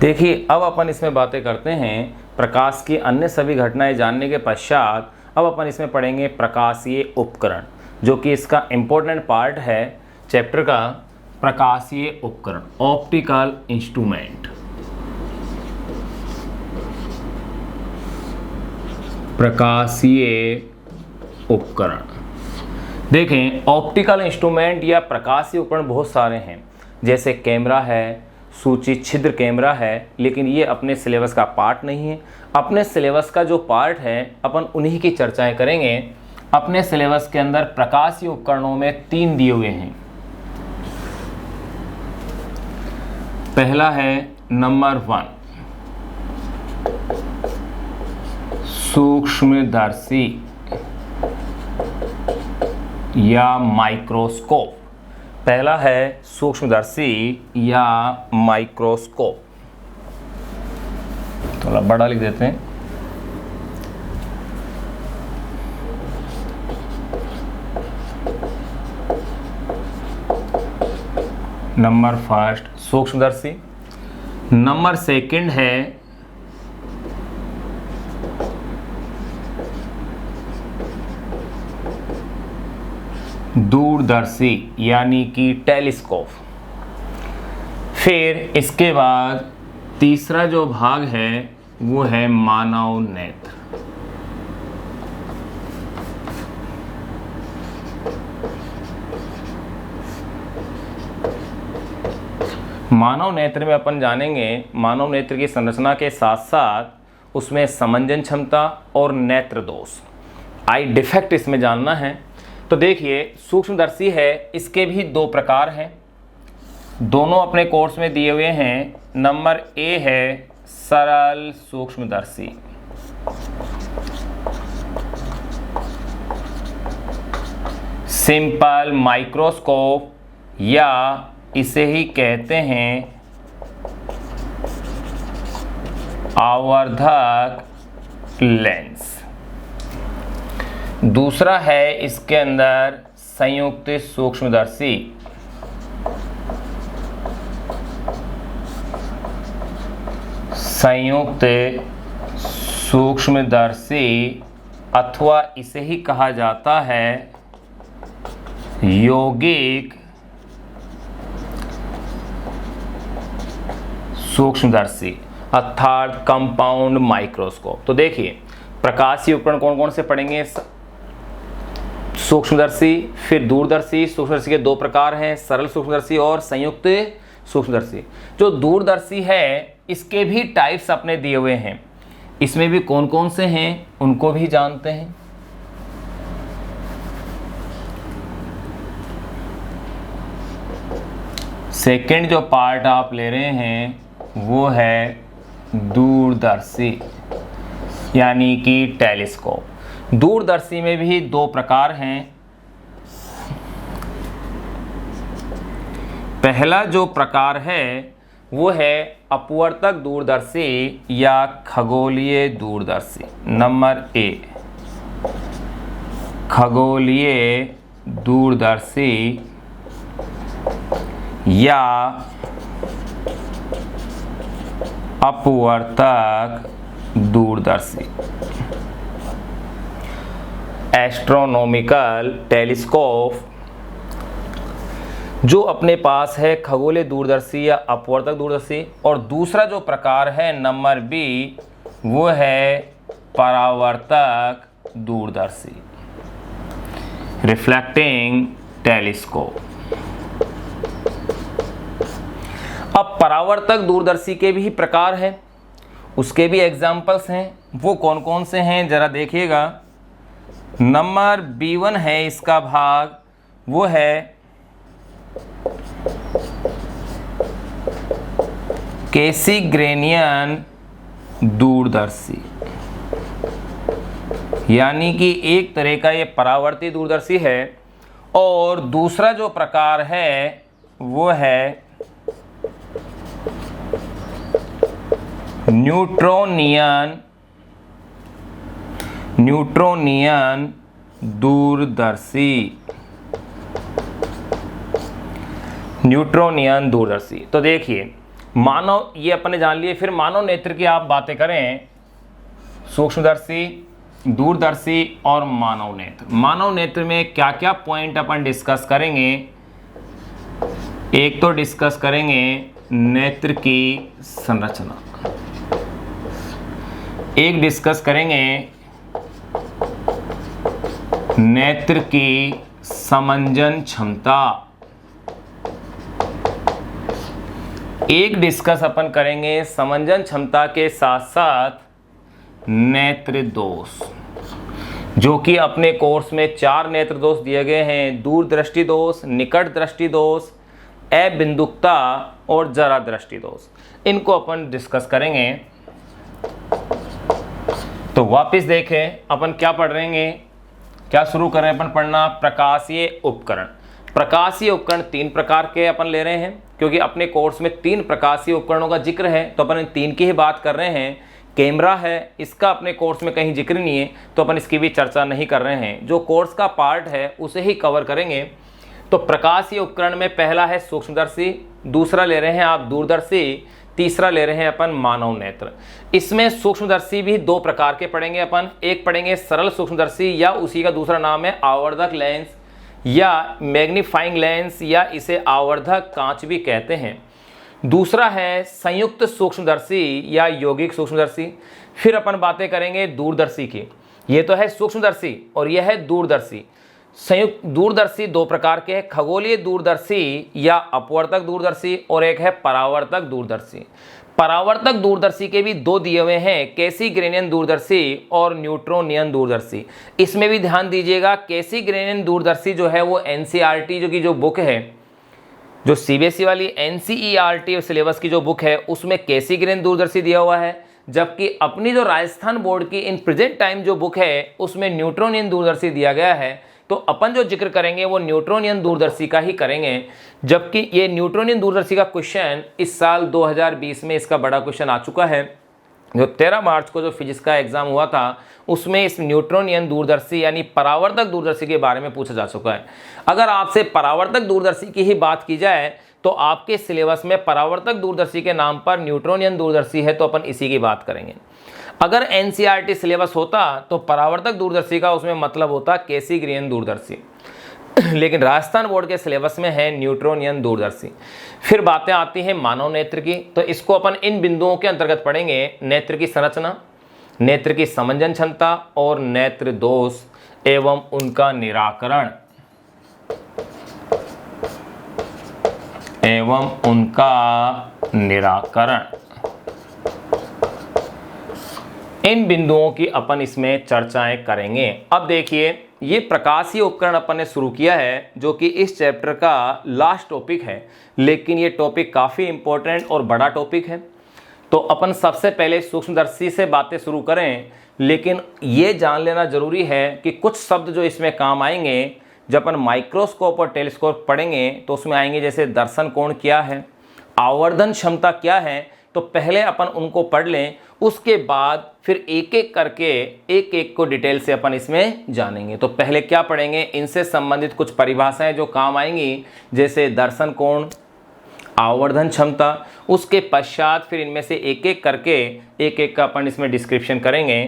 देखिए, अब अपन इसमें बातें करते हैं प्रकाश की अन्य सभी घटनाएं जानने के पश्चात अब अपन इसमें पढ़ेंगे प्रकाशीय उपकरण, जो कि इसका इम्पोर्टेंट पार्ट है चैप्टर का। प्रकाशीय उपकरण, ऑप्टिकल इंस्ट्रूमेंट। प्रकाशीय उपकरण, देखें ऑप्टिकल इंस्ट्रूमेंट या प्रकाशीय उपकरण बहुत सारे हैं, जैसे कैमरा है, सूची छिद्र कैमरा है, लेकिन ये अपने सिलेबस का पार्ट नहीं है। अपने सिलेबस का जो पार्ट है अपन उन्हीं की चर्चाएं करेंगे। अपने सिलेबस के अंदर प्रकाशीय उपकरणों में 3 दिए हुए हैं। पहला है नंबर 1 सूक्ष्मदर्शी या माइक्रोस्कोप। पहला है सूक्ष्मदर्शी या माइक्रोस्कोप। थोड़ा बड़ा लिख देते हैं। नंबर 1 सूक्ष्मदर्शी। नंबर 2 है दूरदर्शी यानी कि टेलीस्कोप। फिर इसके बाद तीसरा जो भाग है वो है मानव नेत्र। मानव नेत्र में अपन जानेंगे मानव नेत्र की संरचना के साथ साथ उसमें समंजन क्षमता और नेत्र दोष, आई डिफेक्ट इसमें जानना है। तो देखिए सूक्ष्मदर्शी है, इसके भी 2 प्रकार हैं, दोनों अपने कोर्स में दिए हुए हैं। नंबर ए है सरल सूक्ष्मदर्शी, सिंपल माइक्रोस्कोप, या इसे ही कहते हैं आवर्धक लेंस। दूसरा है इसके अंदर संयुक्त सूक्ष्मदर्शी, संयुक्त सूक्ष्मदर्शी, अथवा इसे ही कहा जाता है यौगिक सूक्ष्मदर्शी अर्थात कंपाउंड माइक्रोस्कोप। तो देखिए प्रकाशीय उपकरण कौन कौन से पढ़ेंगे? सूक्ष्मदर्शी, फिर दूरदर्शी। सूक्ष्मदर्शी के 2 प्रकार हैं, सरल सूक्ष्मदर्शी और संयुक्त सूक्ष्मदर्शी। जो दूरदर्शी है इसके भी टाइप्स अपने दिए हुए हैं, इसमें भी कौन कौन से हैं उनको भी जानते हैं। सेकंड जो पार्ट आप ले रहे हैं वो है दूरदर्शी यानी कि टेलीस्कोप। दूरदर्शी में भी 2 प्रकार हैं। पहला जो प्रकार है वो है अपवर्तक दूरदर्शी या खगोलीय दूरदर्शी। नंबर ए खगोलीय दूरदर्शी या अपवर्तक दूरदर्शी। एस्ट्रोनॉमिकल टेलीस्कोप जो अपने पास है खगोलीय दूरदर्शी या अपवर्तक दूरदर्शी। और दूसरा जो प्रकार है नंबर बी वो है परावर्तक दूरदर्शी, रिफ्लेक्टिंग टेलीस्कोप। अब परावर्तक दूरदर्शी के भी प्रकार हैं, उसके भी एग्जाम्पल्स हैं। वो कौन कौन से हैं जरा देखिएगा। नंबर B1 है इसका भाग, वो है कैसिग्रेनियन दूरदर्शी, यानी कि एक तरह का ये परावर्ती दूरदर्शी है। और दूसरा जो प्रकार है वो है न्यूट्रोनियन दूरदर्शी। न्यूट्रोनियन दूरदर्शी। तो देखिए मानव, ये अपन ने जान लिए। फिर मानव नेत्र की आप बातें करें, सूक्ष्मदर्शी, दूरदर्शी और मानव नेत्र। मानव नेत्र में क्या क्या पॉइंट अपन डिस्कस करेंगे? एक तो डिस्कस करेंगे नेत्र की संरचना, एक डिस्कस करेंगे नेत्र की समंजन क्षमता, एक डिस्कस अपन करेंगे समंजन क्षमता के साथ साथ नेत्र दोष, जो कि अपने कोर्स में 4 नेत्र दोष दिए गए हैं: दूरदृष्टि दोष, निकट दृष्टि दोष, अबिंदुकता और जरा दृष्टि दोष। इनको अपन डिस्कस करेंगे। तो वापस देखें अपन क्या पढ़ रहे हैं, क्या शुरू कर रहे हैं अपन पढ़ना? प्रकाशीय उपकरण। प्रकाशीय उपकरण 3 प्रकार के अपन ले रहे हैं, क्योंकि अपने कोर्स में 3 प्रकाशीय उपकरणों का जिक्र है, तो अपन इन 3 की ही बात कर रहे हैं। कैमरा है, इसका अपने कोर्स में कहीं जिक्र नहीं है, तो अपन इसकी भी चर्चा नहीं कर रहे हैं। जो कोर्स का पार्ट है उसे ही कवर करेंगे। तो प्रकाशीय उपकरण में पहला है सूक्ष्मदर्शी, दूसरा ले रहे हैं आप दूरदर्शी, तीसरा ले रहे हैं अपन मानव नेत्र। इसमें सूक्ष्मदर्शी भी 2 प्रकार के पढ़ेंगे अपन। एक पढ़ेंगे सरल सूक्ष्मदर्शी, या उसी का दूसरा नाम है आवर्धक लेंस या मैग्नीफाइंग लेंस, या इसे आवर्धक कांच भी कहते हैं। दूसरा है संयुक्त सूक्ष्मदर्शी या यौगिक सूक्ष्मदर्शी। फिर अपन बातें करेंगे दूरदर्शी की। ये तो है सूक्ष्मदर्शी और यह है दूरदर्शी। संयुक्त दूरदर्शी 2 प्रकार के हैं, खगोलीय दूरदर्शी या अपवर्तक दूरदर्शी, और एक है परावर्तक दूरदर्शी। परावर्तक दूरदर्शी के भी 2 दिए हुए हैं, कैसीग्रेनियन दूरदर्शी और न्यूट्रोनियन दूरदर्शी। इसमें भी ध्यान दीजिएगा, कैसीग्रेनियन दूरदर्शी जो है वो एनसीईआरटी जो की जो बुक है, जो सीबीएसई वाली एनसीईआरटी सिलेबस की जो बुक है, उसमें कैसीग्रेनियन दूरदर्शी दिया हुआ है। जबकि अपनी जो राजस्थान बोर्ड की इन प्रेजेंट टाइम जो बुक है उसमें न्यूट्रोनियन दूरदर्शी दिया गया है। तो अपन जो जिक्र करेंगे वो न्यूट्रोनियन दूरदर्शी का ही करेंगे। जबकि ये न्यूट्रोनियन दूरदर्शी का क्वेश्चन इस साल 2020 में इसका बड़ा क्वेश्चन आ चुका है। जो 13 मार्च को जो फिजिक्स का एग्जाम हुआ था उसमें इस न्यूट्रोनियन दूरदर्शी यानी परावर्तक दूरदर्शी के बारे में पूछा जा चुका है। अगर आपसे परावर्तक दूरदर्शी की ही बात की जाए तो आपके सिलेबस में परावर्तक दूरदर्शी के नाम पर न्यूट्रोनियन दूरदर्शी है, तो अपन इसी की बात करेंगे। अगर एनसीईआरटी सिलेबस होता तो परावर्तक दूरदर्शी का उसमें मतलब होता कैसीग्रेनियन दूरदर्शी, लेकिन राजस्थान बोर्ड के सिलेबस में है न्यूट्रोनियन दूरदर्शी। फिर बातें आती हैं मानव नेत्र की, तो इसको अपन इन बिंदुओं के अंतर्गत पढ़ेंगे: नेत्र की संरचना, नेत्र की समंजन क्षमता और नेत्र दोष एवं उनका निराकरण इन बिंदुओं की अपन इसमें चर्चाएं करेंगे। अब देखिए, ये प्रकाशीय उपकरण अपन ने शुरू किया है जो कि इस चैप्टर का लास्ट टॉपिक है, लेकिन ये टॉपिक काफ़ी इंपॉर्टेंट और बड़ा टॉपिक है। तो अपन सबसे पहले सूक्ष्मदर्शी से बातें शुरू करें, लेकिन ये जान लेना जरूरी है कि कुछ शब्द जो इसमें काम आएंगे जब अपन माइक्रोस्कोप और टेलीस्कोप पढ़ेंगे तो उसमें आएंगे, जैसे दर्शन कोण क्या है, आवर्धन क्षमता क्या है। तो पहले अपन उनको पढ़ लें, उसके बाद फिर एक एक करके एक को डिटेल से अपन इसमें जानेंगे। तो पहले क्या पढ़ेंगे, इनसे संबंधित कुछ परिभाषाएं जो काम आएंगी, जैसे दर्शन कोण, आवर्धन क्षमता। उसके पश्चात फिर इनमें से एक एक करके एक का अपन इसमें डिस्क्रिप्शन करेंगे।